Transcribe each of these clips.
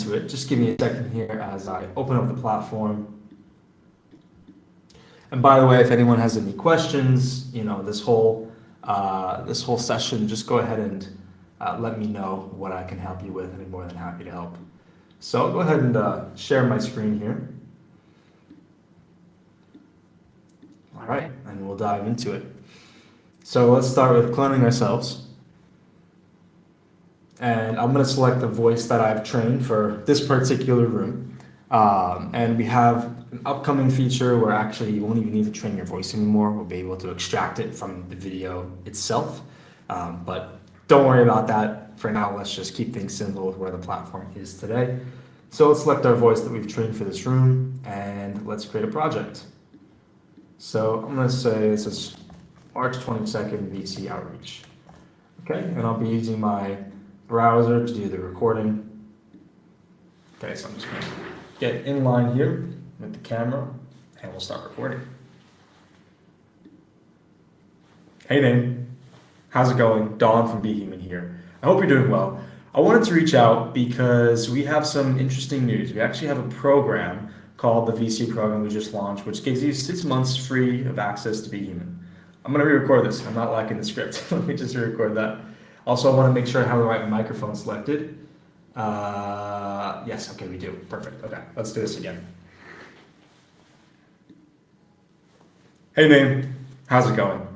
into it. Just give me a second here as I open up the platform. And by the way, if anyone has any questions, this whole session, just go ahead and let me know what I can help you with. I'd be more than happy to help. So I'll go ahead and share my screen here. All right, and we'll dive into it. So let's start with cloning ourselves. And I'm going to select the voice that I've trained for this particular room. And we have an upcoming feature where actually you won't even need to train your voice anymore. We'll be able to extract it from the video itself. But don't worry about that. For now, let's just keep things simple with where the platform is today. So let's select our voice that we've trained for this room, and let's create a project. So I'm going to say this is March 22nd VC Outreach. Okay, and I'll be using my browser to do the recording. Okay, so I'm just going to get in line here with the camera, and we'll start recording. Hey Dane, how's it going? Don from BHuman here. I hope you're doing well. I wanted to reach out because we have some interesting news. We actually have a program called the VC program we just launched, which gives you 6 months free of access to BHuman. I'm going to re-record this. I'm not liking the script. Let me just re-record that. Also, I want to make sure I have the right microphone selected. Yes, okay, we do. Perfect. Okay, let's do this again. Hey, Name. How's it going?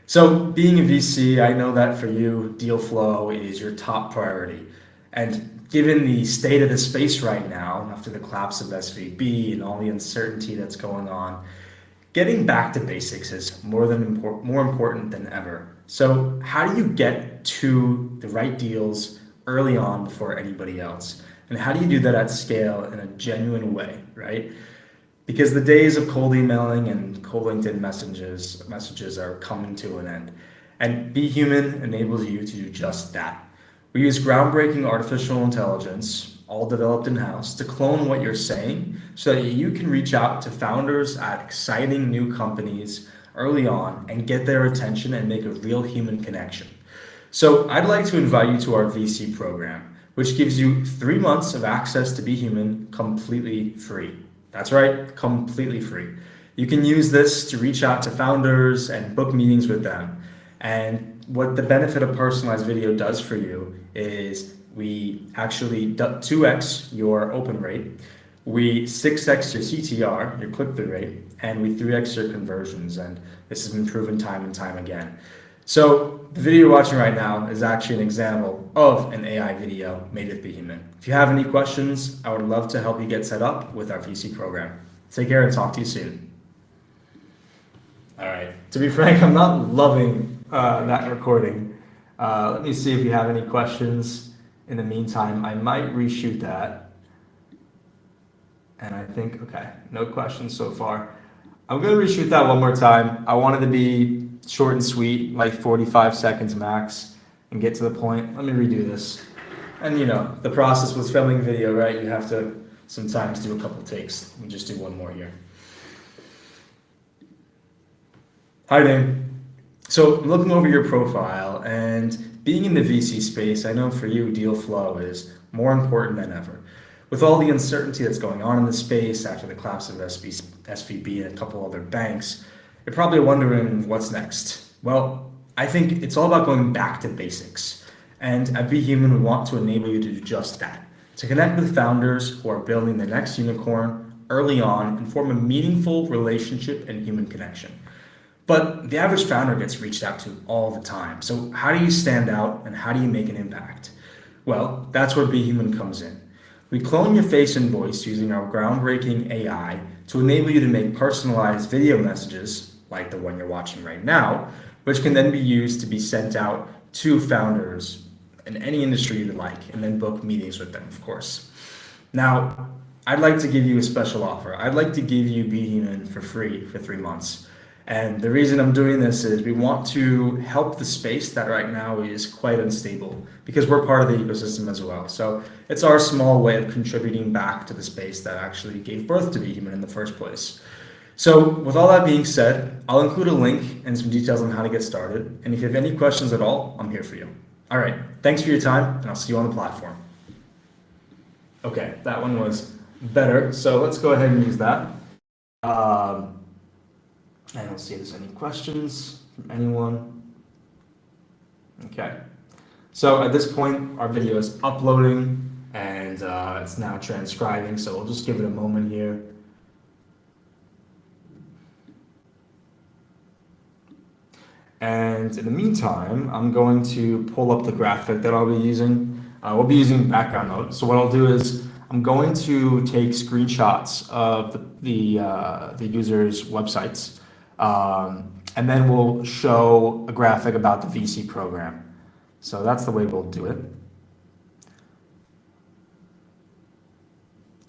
So, being a VC, I know that for you, deal flow is your top priority. And given the state of the space right now, after the collapse of SVB and all the uncertainty that's going on, getting back to basics is more important than ever. So how do you get to the right deals early on before anybody else? And how do you do that at scale in a genuine way, right? Because the days of cold emailing and cold LinkedIn messages are coming to an end. And BHuman enables you to do just that. We use groundbreaking artificial intelligence, all developed in-house, to clone what you're saying so that you can reach out to founders at exciting new companies early on and get their attention and make a real human connection. So I'd like to invite you to our VC program, which gives you 3 months of access to BHuman completely free. That's right, completely free. You can use this to reach out to founders and book meetings with them. And what the benefit of personalized video does for you is we actually 2x your open rate, we 6x your CTR, your click-through rate, and we 3x your conversions. And this has been proven time and time again. So the video you're watching right now is actually an example of an AI video made with BHuman. If you have any questions, I would love to help you get set up with our VC program. Take care and talk to you soon. All right, to be frank, I'm not loving that recording. Let me see if you have any questions. In the meantime, I might reshoot that. And I think, okay, no questions so far. I'm gonna reshoot that one more time. I wanted to be short and sweet, like 45 seconds max, and get to the point. Let me redo this. And the process with filming video, right? You have to sometimes do a couple takes. Let me just do one more here. Hi, Dane. So I'm looking over your profile, and being in the VC space, I know for you, deal flow is more important than ever. With all the uncertainty that's going on in the space after the collapse of SVB and a couple other banks, you're probably wondering what's next. Well, I think it's all about going back to basics. And at BHuman, we want to enable you to do just that, to connect with founders who are building the next unicorn early on and form a meaningful relationship and human connection. But the average founder gets reached out to all the time. So how do you stand out and how do you make an impact? Well, that's where BHuman comes in. We clone your face and voice using our groundbreaking AI to enable you to make personalized video messages, like the one you're watching right now, which can then be used to be sent out to founders in any industry you'd like, and then book meetings with them, of course. Now, I'd like to give you a special offer. I'd like to give you BHuman for free for 3 months. And the reason I'm doing this is we want to help the space that right now is quite unstable, because we're part of the ecosystem as well. So it's our small way of contributing back to the space that actually gave birth to BHuman in the first place. So with all that being said, I'll include a link and some details on how to get started. And if you have any questions at all, I'm here for you. All right, thanks for your time, and I'll see you on the platform. Okay, that one was better. So let's go ahead and use that. I don't see if there's any questions from anyone. Okay. So at this point, our video is uploading and it's now transcribing. So we'll just give it a moment here. And in the meantime, I'm going to pull up the graphic that I'll be using. We'll be using background mode. So what I'll do is I'm going to take screenshots of the user's websites, and then we'll show a graphic about the VC program. So that's the way we'll do it.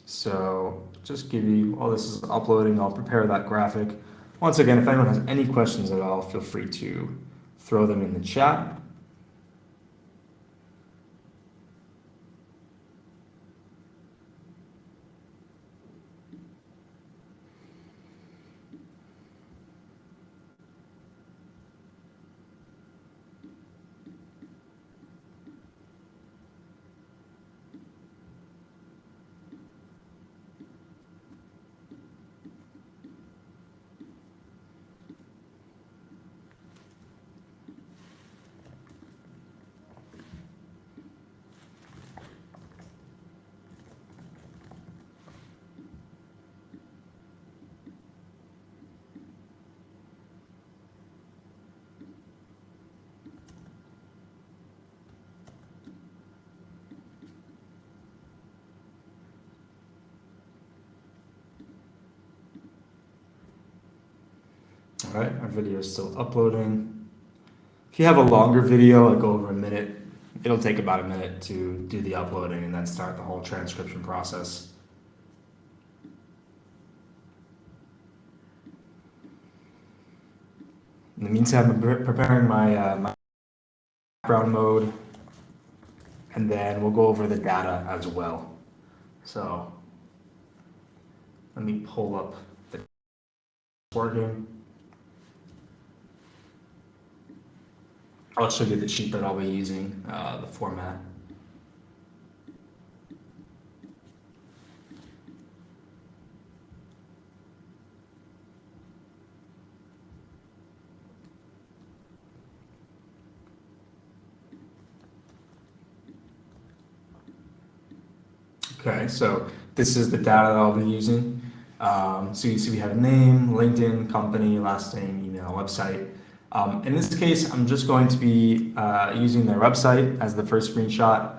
So just give you, while this is uploading, I'll prepare that graphic. Once again, if anyone has any questions at all, feel free to throw them in the chat. All right, our video is still uploading. If you have a longer video, like over a minute, it'll take about a minute to do the uploading and then start the whole transcription process. In the meantime, I'm preparing my background mode, and then we'll go over the data as well. So let me pull up the working. I'll show you the sheet that I'll be using, the format. Okay, so this is the data that I'll be using. So you see we have name, LinkedIn, company, last name, email, website. In this case, I'm just going to be using their website as the first screenshot.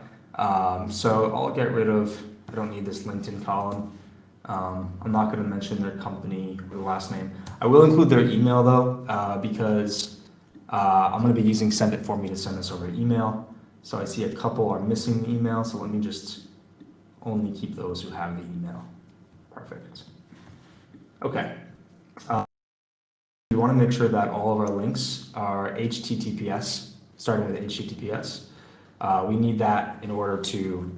So I'll get rid of, I don't need this LinkedIn column. I'm not going to mention their company or the last name. I will include their email though, because I'm going to be using Send It For Me to send this over email. So I see a couple are missing the email, so let me just only keep those who have the email. Perfect. Okay. We want to make sure that all of our links are HTTPS, starting with HTTPS. We need that in order to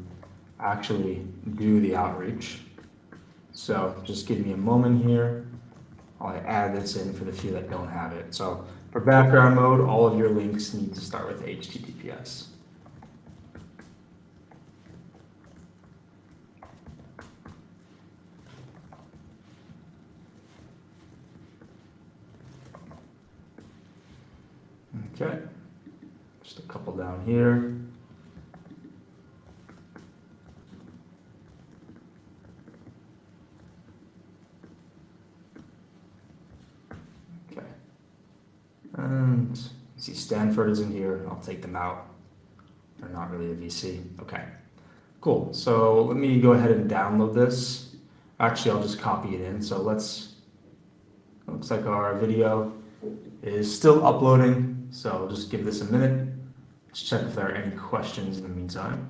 actually do the outreach. So just give me a moment here. I'll add this in for the few that don't have it. So for background mode, all of your links need to start with HTTPS. Okay, just a couple down here. Okay, and you see Stanford is in here. I'll take them out. They're not really a VC. Okay, cool. So let me go ahead and download this. Actually, I'll just copy it in. So let's, looks like our video is still uploading. So just give this a minute. Let's check if there are any questions in the meantime.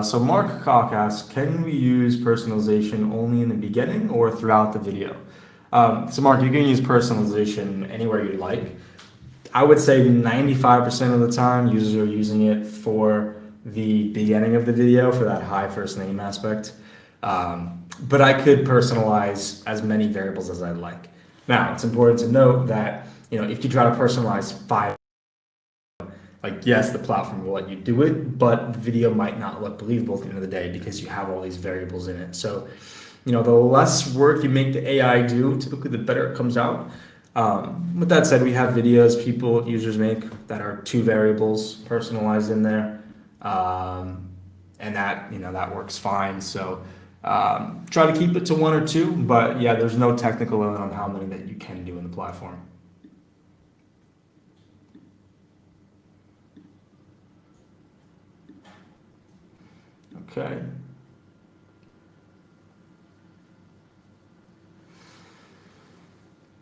So Mark Cock asks, can we use personalization only in the beginning or throughout the video? So Mark, you can use personalization anywhere you'd like. I would say 95% of the time users are using it for the beginning of the video for that high first name aspect. But I could personalize as many variables as I'd like. Now, it's important to note that, if you try to personalize 5, like, yes, the platform will let you do it, but the video might not look believable at the end of the day because you have all these variables in it. So, the less work you make the AI do, typically the better it comes out. With that said, we have videos users make that are 2 variables personalized in there. And that works fine. So try to keep it to 1 or 2, but yeah, there's no technical limit on how many that you can do in the platform. Okay.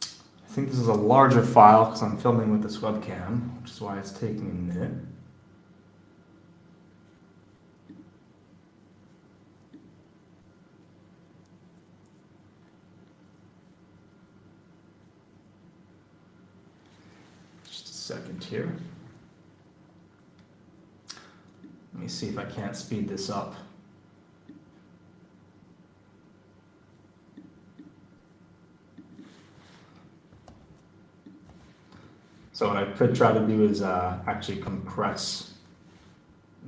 I think this is a larger file because I'm filming with this webcam, which is why it's taking a minute. Just a second here. Let me see if I can't speed this up. So what I could try to do is actually compress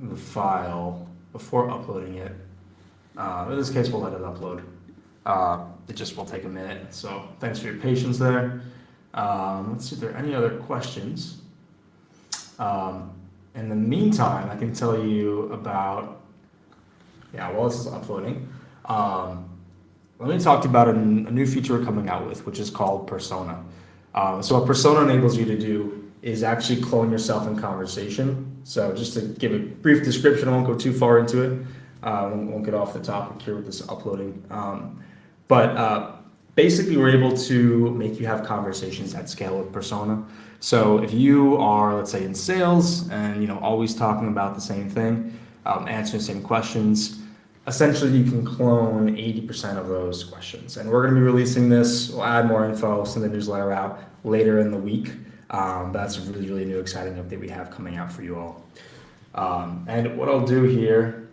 the file before uploading it. In this case, we'll let it upload. It just will take a minute. So thanks for your patience there. Let's see if there are any other questions. In the meantime, I can tell you about, while this is uploading, let me talk to you about a new feature we're coming out with, which is called Persona. So what Persona enables you to do is actually clone yourself in conversation. So just to give a brief description, I won't go too far into it. Won't get off the topic here with this uploading. But basically, we're able to make you have conversations at scale with Persona. So if you are, let's say, in sales and always talking about the same thing, answering the same questions, essentially you can clone 80% of those questions. And we're going to be releasing this. We'll add more info, send the newsletter out later in the week. That's a really, really new, exciting update we have coming out for you all. And what I'll do here,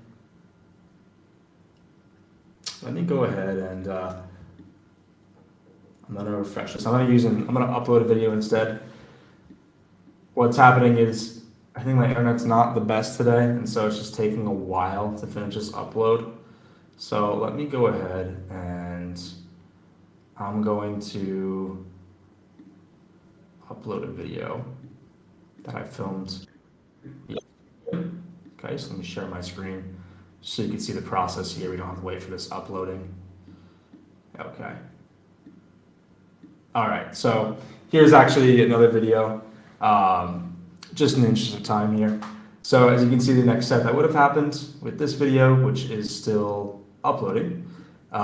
let me go ahead and I'm going to refresh this. I'm going to upload a video instead. What's happening is I think my internet's not the best today, and so it's just taking a while to finish this upload. So let me go ahead and I'm going to upload a video that I filmed. Okay, so let me share my screen so you can see the process here. We don't have to wait for this uploading. Okay. All right, so here's actually another video. Just in the interest of time here. So as you can see, the next step that would have happened with this video, which is still uploading. There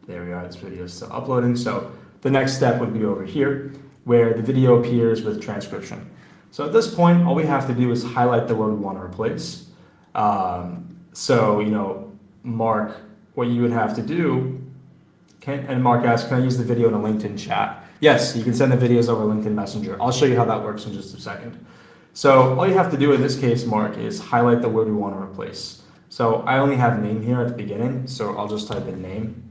we are, this video is still uploading. So the next step would be over here, where the video appears with transcription. So at this point, all we have to do is highlight the word we want to replace. Mark, what you would have to do, and Mark asks, can I use the video in a LinkedIn chat? Yes, you can send the videos over LinkedIn Messenger. I'll show you how that works in just a second. So all you have to do in this case, Mark, is highlight the word we want to replace. So I only have name here at the beginning, so I'll just type in name.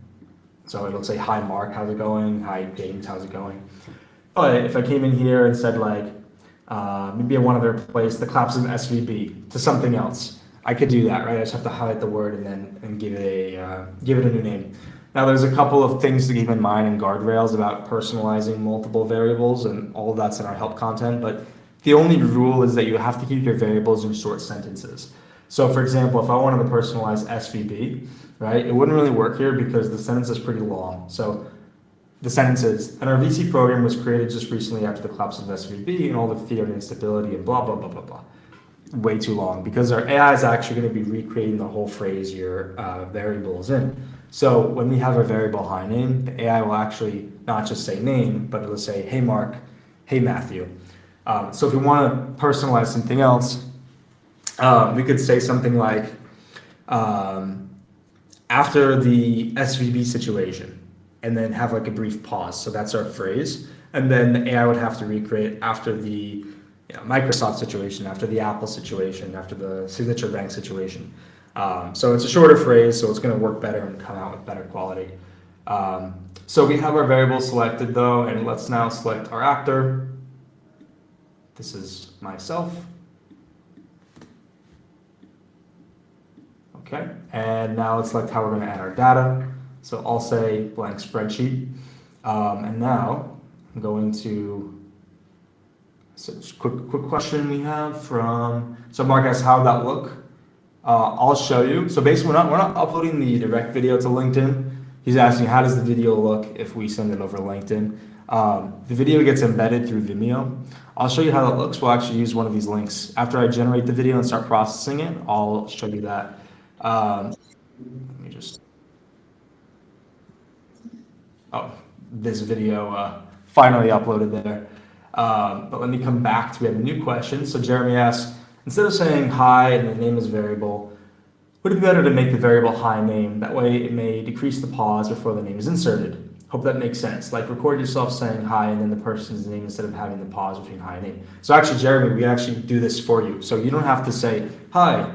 So it'll say, hi, Mark, how's it going? Hi, James, how's it going? But if I came in here and said, maybe I wanted to replace the collapse of SVB to something else, I could do that, right? I just have to highlight the word and give it a new name. Now, there's a couple of things to keep in mind and guardrails about personalizing multiple variables, and all of that's in our help content, but the only rule is that you have to keep your variables in short sentences. So for example, if I wanted to personalize SVB, right, it wouldn't really work here because the sentence is pretty long. So the sentence is, and our VC program was created just recently after the collapse of SVB and all the fear and instability and blah, blah, blah, blah, blah. Way too long because our AI is actually going to be recreating the whole phrase your variable is in. So when we have a variable hi name, the AI will actually not just say name, but it'll say, hey, Mark, hey, Matthew. So if we want to personalize something else, we could say something like, after the SVB situation, and then have like a brief pause. So that's our phrase. And then the AI would have to recreate after the Microsoft situation, after the Apple situation, after the Signature Bank situation. So it's a shorter phrase, so it's going to work better and come out with better quality. So we have our variable selected though, and let's now select our actor. This is myself. Okay, and now let's select how we're going to add our data. So I'll say blank spreadsheet. And now I'm going to, so just quick question we have from, so Mark asks, how would that look? I'll show you. So basically we're not uploading the direct video to LinkedIn. He's asking, how does the video look if we send it over LinkedIn? The video gets embedded through Vimeo. I'll show you how that looks. We'll actually use one of these links. After I generate the video and start processing it, I'll show you that. Let me just, this video finally uploaded there. But let me come back to, we have a new question. So Jeremy asks, instead of saying hi and the name is variable, would it be better to make the variable hi name? That way it may decrease the pause before the name is inserted. Hope that makes sense. Like record yourself saying hi and then the person's name instead of having the pause between hi and name. So actually, Jeremy, we actually do this for you. So you don't have to say, hi,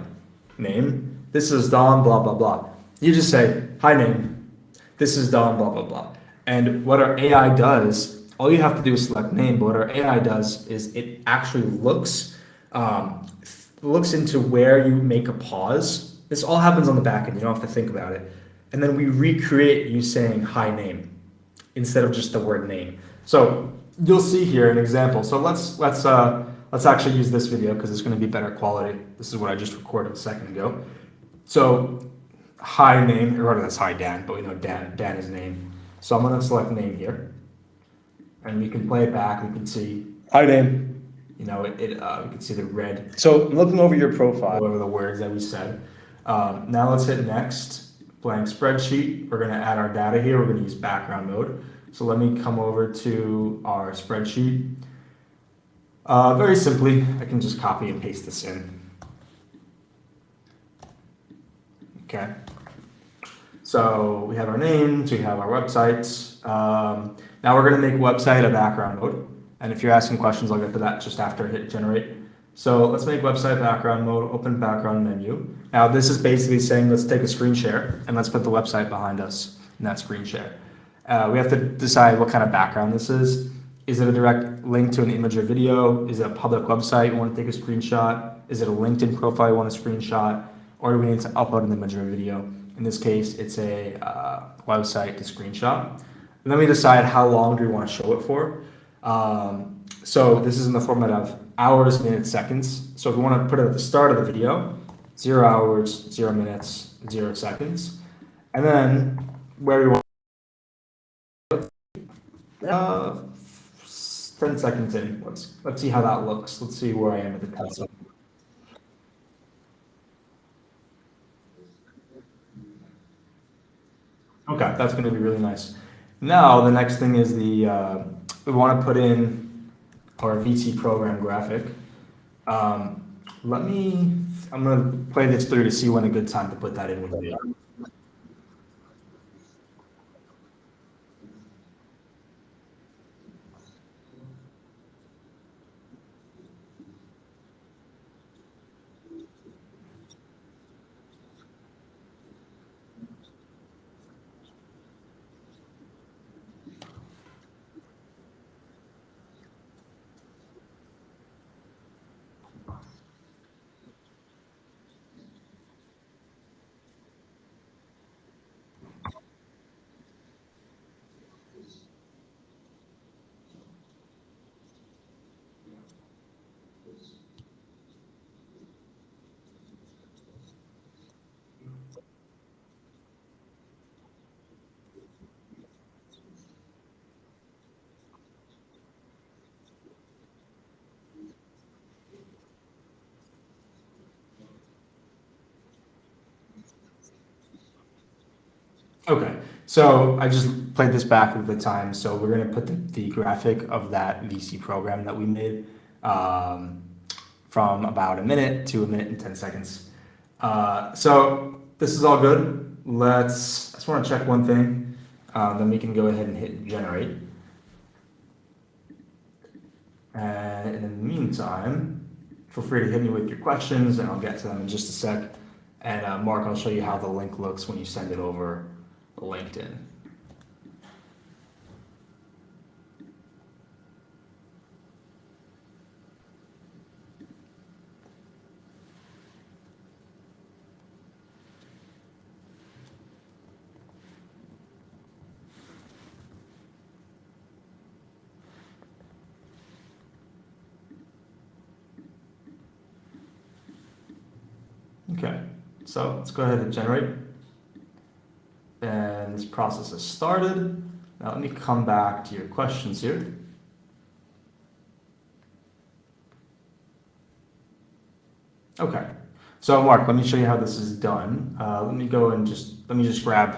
name, this is Don, blah, blah, blah. You just say, hi, name, this is Don, blah, blah, blah. And what our AI does, all you have to do is select name, but what our AI does is it actually looks into where you make a pause. This all happens on the back end. You don't have to think about it. And then we recreate you saying hi name instead of just the word name. So you'll see here an example. So let's actually use this video because it's going to be better quality. This is what I just recorded a second ago. So hi name, or that's hi Dan, but we know Dan is name. So I'm going to select name here, and we can play it back. We can see hi name. We can see the red. So I'm looking over your profile, over the words that we said. Now let's hit next. Blank spreadsheet. We're going to add our data here. We're going to use background mode. So let me come over to our spreadsheet. Very simply, I can just copy and paste this in. Okay. So we have our names, we have our websites. Now we're going to make website a background mode. And if you're asking questions, I'll get to that just after I hit generate. So let's make website background mode, open background menu. Now this is basically saying let's take a screen share and let's put the website behind us in that screen share. We have to decide what kind of background this is. Is it a direct link to an image or video? Is it a public website you want to take a screenshot? Is it a LinkedIn profile you want to screenshot? Or do we need to upload an image or a video? In this case, it's a website to screenshot. And then we decide how long do we want to show it for. So this is in the format of hours, minutes, seconds. So if we want to put it at the start of the video, 0 hours, 0 minutes, 0 seconds. And then where we want 10 seconds in. Let's see how that looks. Let's see where I am with the test. Okay, that's going to be really nice. Now the next thing is we want to put in our VC program graphic. I'm going to play this through to see when a good time to put that in would be. Okay, so I just played this back with the time. So we're going to put the graphic of that VC program that we made from about a minute to a minute and 10 seconds. So this is all good. I just want to check one thing. Then we can go ahead and hit generate. And in the meantime, feel free to hit me with your questions and I'll get to them in just a sec. And Mark, I'll show you how the link looks when you send it over LinkedIn. Okay, so let's go ahead and generate. And this process has started. Now let me come back to your questions here. Okay, so Mark, let me show you how this is done. Let me just grab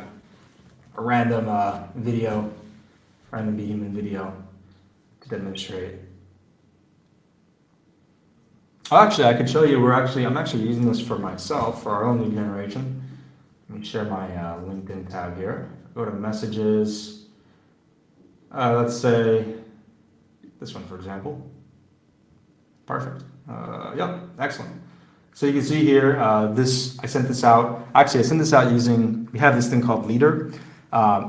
a random video, random BHuman video to demonstrate. Oh, actually, I could show you. I'm actually using this for myself for our own lead generation. Let me share my LinkedIn tab here. Go to messages. Let's say this one, for example. Perfect. Yep, excellent. So you can see here, I sent this out. Actually, I sent this out using, we have this thing called Leader.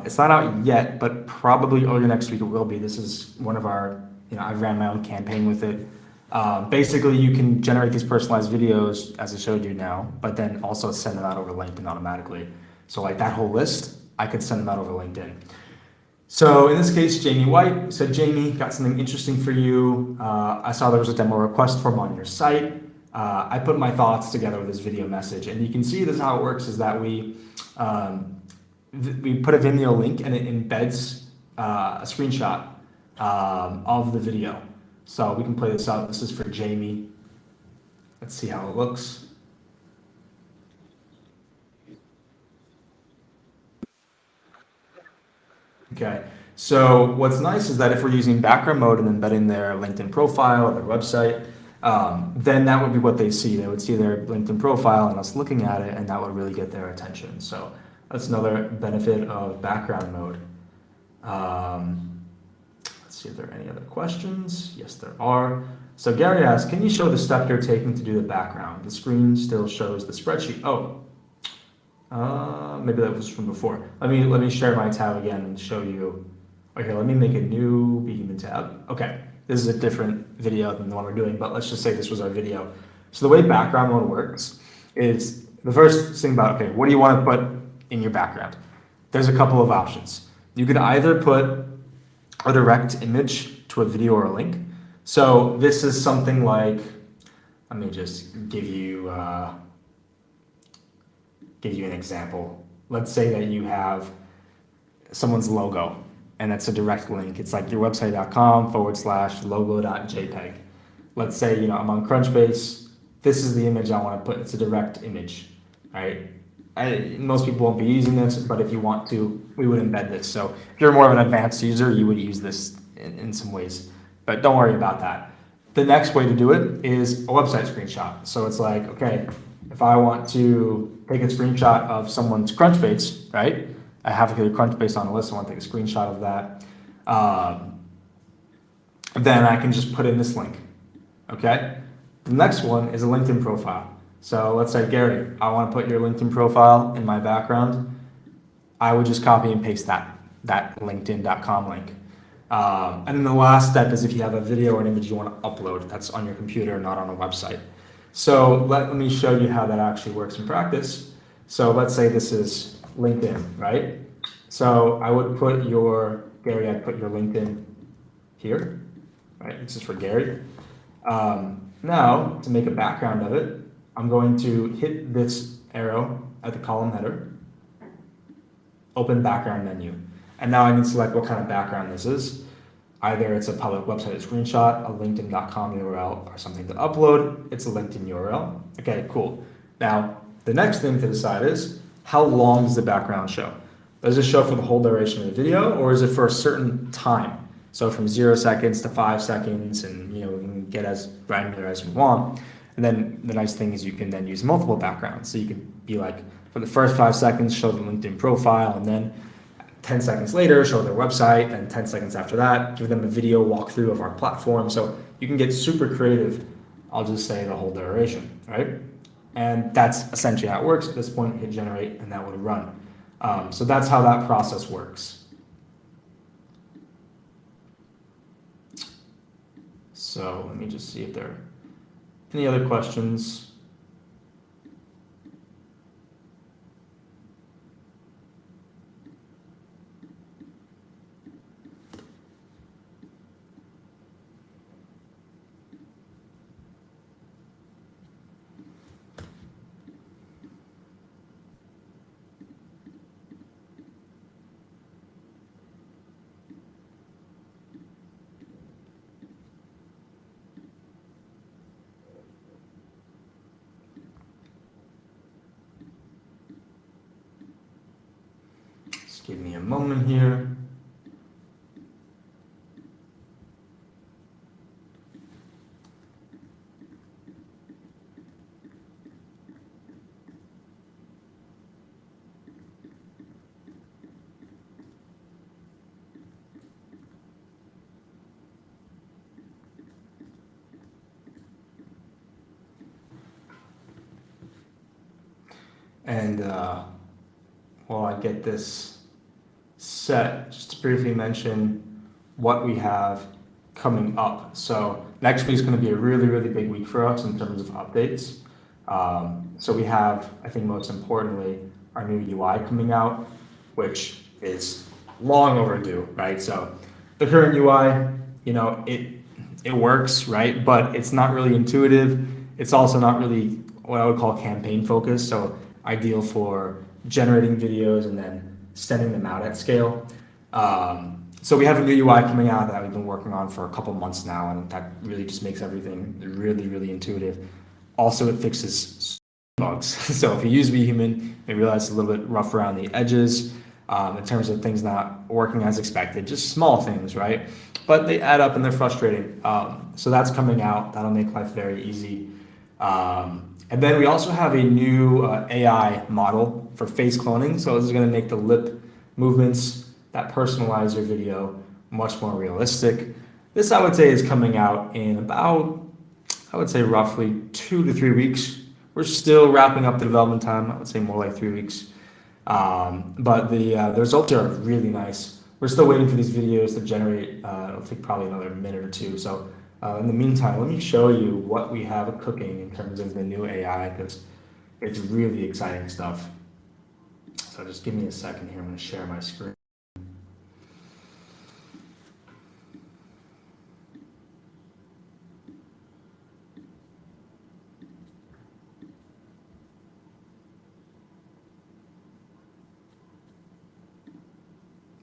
It's not out yet, but probably early next week it will be. This is one of our, I ran my own campaign with it. Basically, you can generate these personalized videos, as I showed you now, but then also send them out over LinkedIn automatically. So like that whole list, I could send them out over LinkedIn. So in this case, Jamie White said, Jamie, got something interesting for you. I saw there was a demo request form on your site. I put my thoughts together with this video message, and you can see this is how it works, is that we put a Vimeo link and it embeds a screenshot of the video. So we can play this out. This is for Jamie. Let's see how it looks. Okay, so what's nice is that if we're using background mode and embedding their LinkedIn profile or their website, then that would be what they see. They would see their LinkedIn profile and us looking at it, and that would really get their attention. So that's another benefit of background mode. Let's see if there are any other questions. Yes, there are. So Gary asks, can you show the step you're taking to do the background? The screen still shows the spreadsheet. Oh, maybe that was from before. Let me share my tab again and show you. Okay, let me make a new BHuman tab. Okay, this is a different video than the one we're doing, but let's just say this was our video. So the way background mode works is the first thing about, okay, what do you want to put in your background? There's a couple of options. You could either put a direct image to a video or a link. So this is something like, let me just give you an example. Let's say that you have someone's logo, and that's a direct link. It's like your website.com/logo.jpg. Let's say, I'm on Crunchbase. This is the image I want to put. It's a direct image, right? Most people won't be using this, but if you want to, we would embed this. So if you're more of an advanced user, you would use this in some ways, but don't worry about that. The next way to do it is a website screenshot. So it's like, okay, if I want to take a screenshot of someone's Crunchbase, right? I have to get a Crunchbase on a list. I want to take a screenshot of that. Then I can just put in this link, okay? The next one is a LinkedIn profile. So let's say, Gary, I want to put your LinkedIn profile in my background. I would just copy and paste that linkedin.com link. And then the last step is if you have a video or an image you want to upload that's on your computer, not on a website. So let me show you how that actually works in practice. So let's say this is LinkedIn, right? So I would put I'd put your LinkedIn here, right? This is for Gary. Now, to make a background of it, I'm going to hit this arrow at the column header, open background menu. And now I can select what kind of background this is. Either it's a public website screenshot, a linkedin.com URL, or something to upload. It's a LinkedIn URL. Okay, cool. Now, the next thing to decide is, how long does the background show? Does it show for the whole duration of the video, or is it for a certain time? So from 0 seconds to 5 seconds, and we can get as granular as you want. And then the nice thing is you can then use multiple backgrounds. So you can be like, for the first 5 seconds, show the LinkedIn profile, and then 10 seconds later, show their website, and 10 seconds after that, give them a video walkthrough of our platform. So you can get super creative. I'll just say the whole duration, right? And that's essentially how it works. At this point, hit generate, and that would run. So that's how that process works. So let me just see if there are any other questions. Just give me a moment here. And while I get this set, just to briefly mention what we have coming up. So next week is going to be a really, really big week for us in terms of updates. So we have, I think most importantly, our new UI coming out, which is long overdue, right? So the current UI, you know, it works, right? But it's not really intuitive. It's also not really what I would call campaign focused. So ideal for generating videos and then sending them out at scale. So we have a new UI coming out that we've been working on for a couple months now, and that really just makes everything really, really intuitive. Also, it fixes bugs. So if you use BHuman, you realize it's a little bit rough around the edges in terms of things not working as expected, just small things, right? But they add up and they're frustrating. So that's coming out. That'll make life very easy. And then we also have a new AI model for face cloning. So this is going to make the lip movements that personalize your video much more realistic. This, I would say, is coming out in about, I would say, roughly 2 to 3 weeks. We're still wrapping up the development time. I would say more like 3 weeks. But the results are really nice. We're still waiting for these videos to generate. It'll take probably another minute or two. So in the meantime, let me show you what we have cooking in terms of the new AI, because it's really exciting stuff. So just give me a second here. I'm going to share my screen.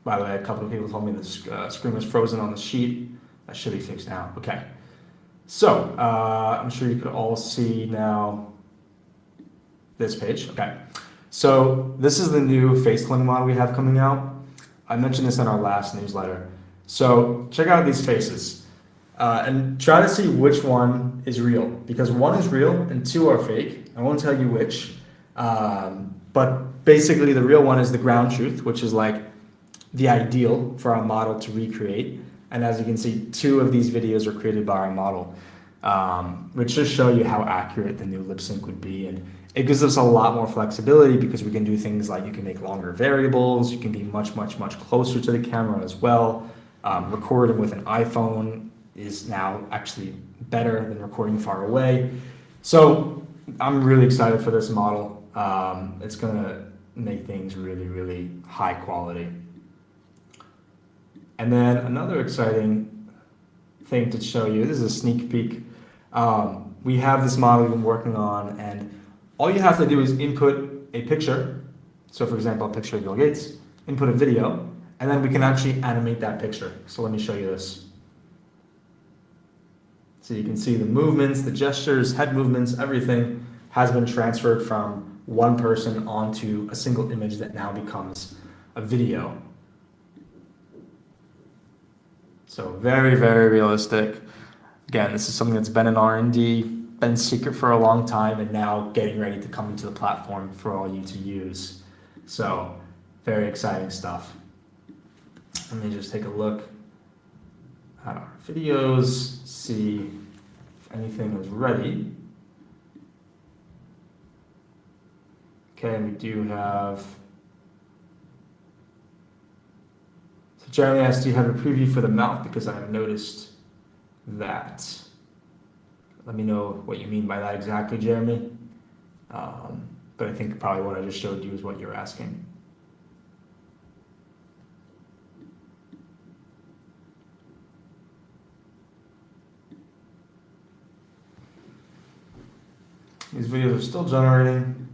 By the way, a couple of people told me the screen was frozen on the sheet. That should be fixed now. Okay. So I'm sure you could all see now this page. Okay. So this is the new face cloning model we have coming out. I mentioned this in our last newsletter. So check out these faces and try to see which one is real, because one is real and two are fake. I won't tell you which, but basically the real one is the ground truth, which is like the ideal for our model to recreate. And as you can see, 2 of these videos are created by our model, which just show you how accurate the new lip sync would be. And it gives us a lot more flexibility because we can do things like you can make longer variables, you can be much, much, much closer to the camera as well. Recording with an iPhone is now actually better than recording far away. So I'm really excited for this model. It's gonna make things really, really high quality. And then another exciting thing to show you, this is a sneak peek. We have this model we've been working on, and all you have to do is input a picture. So for example, a picture of Bill Gates, input a video, and then we can actually animate that picture. So let me show you this. So you can see the movements, the gestures, head movements, everything has been transferred from one person onto a single image that now becomes a video. So very, very realistic. Again, this is something that's been in R&D, been secret for a long time, and now getting ready to come into the platform for all you to use. So very exciting stuff. Let me just take a look. at our videos, see if anything is ready. Okay, and we do have, so Jeremy asked, do you have a preview for the mouth? Because I've noticed that. Let me know what you mean by that exactly, Jeremy. But I think probably what I just showed you is what you're asking. These videos are still generating,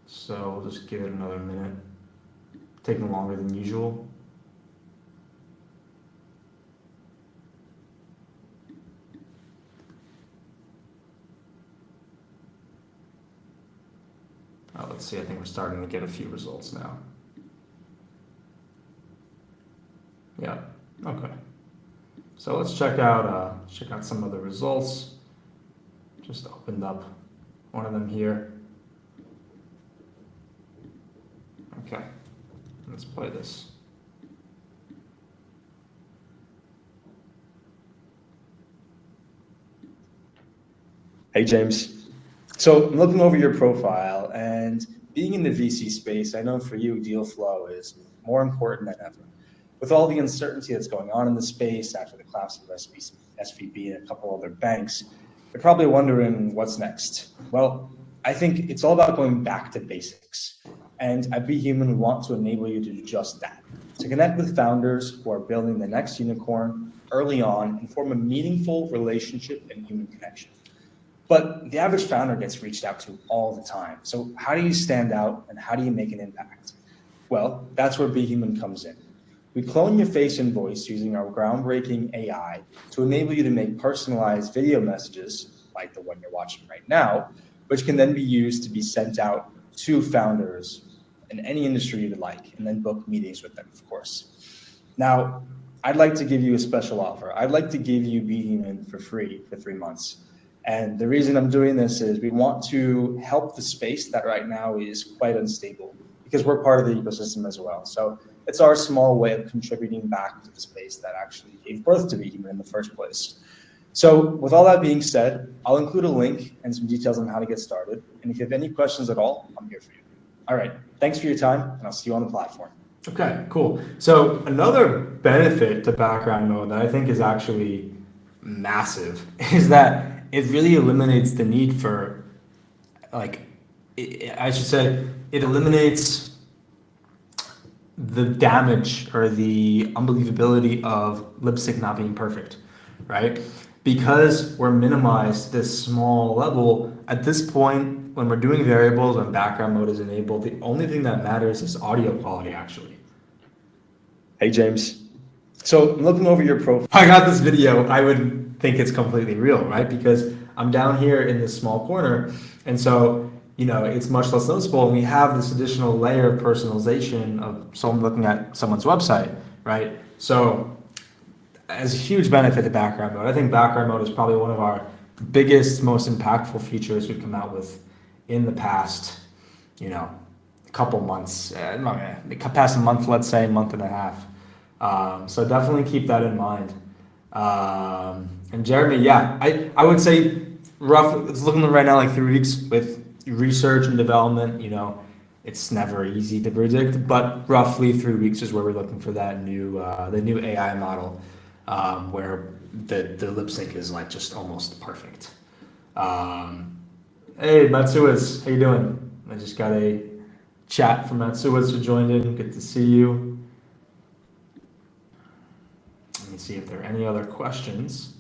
so we'll just give it another minute. Taking longer than usual. Let's see, I think we're starting to get a few results now. Yeah, okay. So let's check out some of the results. Just opened up one of them here. Okay, let's play this. Hey, James. So I'm looking over your profile, and being in the VC space, I know for you, deal flow is more important than ever. With all the uncertainty that's going on in the space after the collapse of SVB and a couple other banks, you're probably wondering what's next. Well, I think it's all about going back to basics. And at BHuman, we want to enable you to do just that, to connect with founders who are building the next unicorn early on and form a meaningful relationship and human connection. But the average founder gets reached out to all the time. So how do you stand out and how do you make an impact? Well, that's where BHuman comes in. We clone your face and voice using our groundbreaking AI to enable you to make personalized video messages, like the one you're watching right now, which can then be used to be sent out to founders in any industry you'd like, and then book meetings with them, of course. Now, I'd like to give you a special offer. I'd like to give you BHuman for free for 3 months. And the reason I'm doing this is we want to help the space that right now is quite unstable, because we're part of the ecosystem as well. So it's our small way of contributing back to the space that actually gave birth to BHuman in the first place. So with all that being said, I'll include a link and some details on how to get started. And if you have any questions at all, I'm here for you. All right, thanks for your time, and I'll see you on the platform. Okay, cool. So another benefit to background mode that I think is actually massive is that it really eliminates the need for, I should say, it eliminates the damage or the unbelievability of lip sync not being perfect, right? Because we're minimized this small level, at this point, when we're doing variables, when background mode is enabled, the only thing that matters is audio quality, actually. Hey, James. So I'm looking over your profile. I got this video, I would think it's completely real, right? Because I'm down here in this small corner, and so it's much less noticeable, and we have this additional layer of personalization of someone looking at someone's website, right? So as a huge benefit to background mode, I think background mode is probably one of our biggest, most impactful features we've come out with in the past, couple months, past a month, let's say, month and a half. So definitely keep that in mind. And Jeremy, yeah, I would say roughly, it's looking right now like 3 weeks with research and development. It's never easy to predict, but roughly 3 weeks is where we're looking for that the new AI model, where the lip sync is like just almost perfect. Hey, Matsuas, how you doing? I just got a chat from Matsuas who joined in. Good to see you. Let me see if there are any other questions.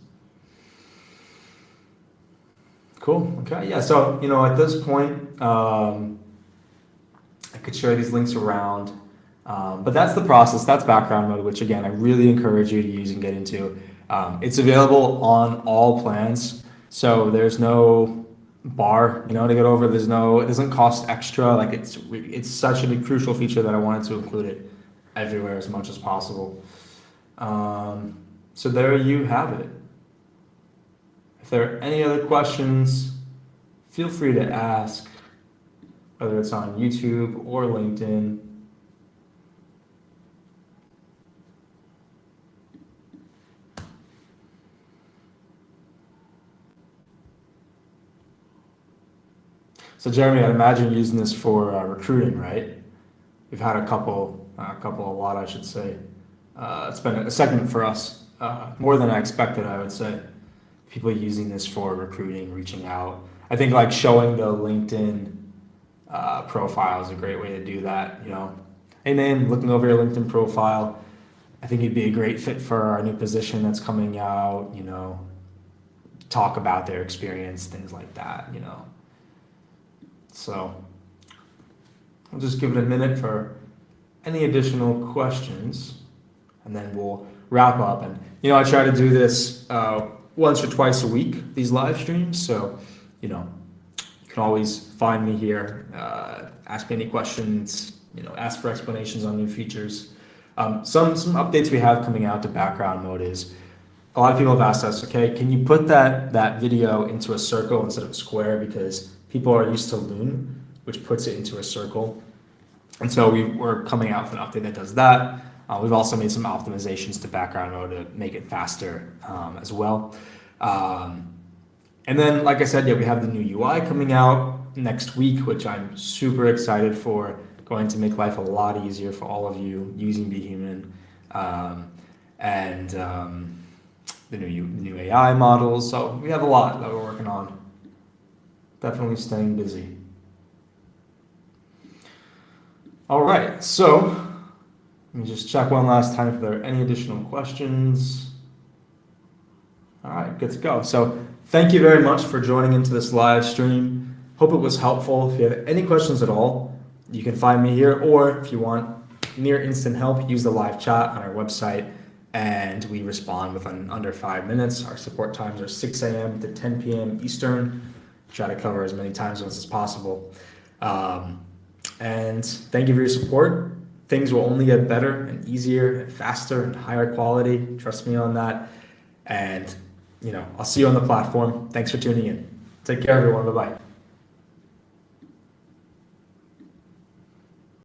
Cool. Okay. Yeah. So, at this point, I could share these links around, but that's the process. That's background mode, which again, I really encourage you to use and get into. It's available on all plans. So there's no bar, to get over. It doesn't cost extra. Like it's such a crucial feature that I wanted to include it everywhere as much as possible. So there you have it. If there are any other questions, feel free to ask, whether it's on YouTube or LinkedIn. So Jeremy, I'd imagine you're using this for recruiting, right? We've had a lot, I should say. It's been a segment for us, more than I expected, I would say. People using this for recruiting, reaching out. I think like showing the LinkedIn profile is a great way to do that. Hey man, looking over your LinkedIn profile, I think you'd be a great fit for our new position that's coming out. Talk about their experience, things like that. So I'll just give it a minute for any additional questions, and then we'll wrap up. And I try to do this once or twice a week, these live streams. So you can always find me here, ask me any questions, ask for explanations on new features. Some updates we have coming out to background mode is a lot of people have asked us, okay, can you put that video into a circle instead of a square, because people are used to Loon, which puts it into a circle. And so we're coming out with an update that does that. We've also made some optimizations to background mode to make it faster as well. And then, like I said, we have the new UI coming out next week, which I'm super excited for. Going to make life a lot easier for all of you using BHuman. And the new AI models. So we have a lot that we're working on. Definitely staying busy. All right, so let me just check one last time if there are any additional questions. All right, good to go. So thank you very much for joining into this live stream. Hope it was helpful. If you have any questions at all, you can find me here, or if you want near instant help, use the live chat on our website, and we respond within under 5 minutes. Our support times are 6 a.m. to 10 p.m. Eastern. Try to cover as many time zones as possible. And thank you for your support. Things will only get better and easier and faster and higher quality. Trust me on that. And, I'll see you on the platform. Thanks for tuning in. Take care, everyone. Bye-bye.